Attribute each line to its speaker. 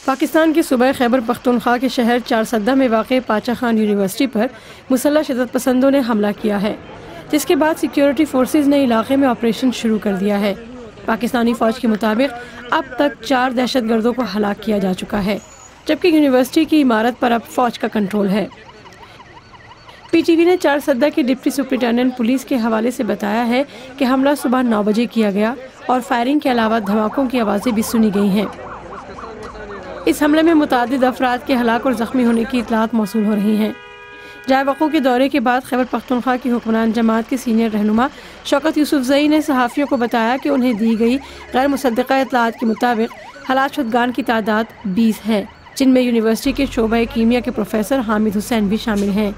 Speaker 1: پاکستان کے صوبہ خیبر پختونخوا کے شہر چارسدہ میں واقع پاچا خان یونیورسٹی پر مسلح شدت پسندوں نے حملہ کیا ہے، جس کے بعد سیکیورٹی فورسز نے علاقے میں آپریشن شروع کر دیا ہے۔ پاکستانی فوج کے مطابق اب تک 4 دہشت گردوں کو ہلاک کیا جا چکا ہے، جبکہ یونیورسٹی کی عمارت پر اب فوج کا کنٹرول ہے۔ پی ٹی وی نے چارسدہ کے ڈپٹی سپرنٹینڈنٹ پولیس کے حوالے سے بتایا ہے کہ حملہ صبح 9 بجے کیا گیا اور فائرنگ کے علاوہ دھماکوں کی آوازیں بھی سنی گئی ہیں۔ اس حملے میں متعدد افراد کے ہلاک اور زخمی ہونے کی اطلاعات موصول ہو رہی ہیں۔ جائے وقوع کے دورے کے بعد خیبر پختونخوا کی حکمران جماعت کے سینئر رہنما شوکت یوسفزئی نے صحافیوں کو بتایا کہ انہیں دی گئی غیر مصدقہ اطلاعات کے مطابق ہلاک شدگان کی تعداد 20 ہے، جن میں یونیورسٹی کے شعبہ کیمیا کے پروفیسر حامد حسین بھی شامل ہیں۔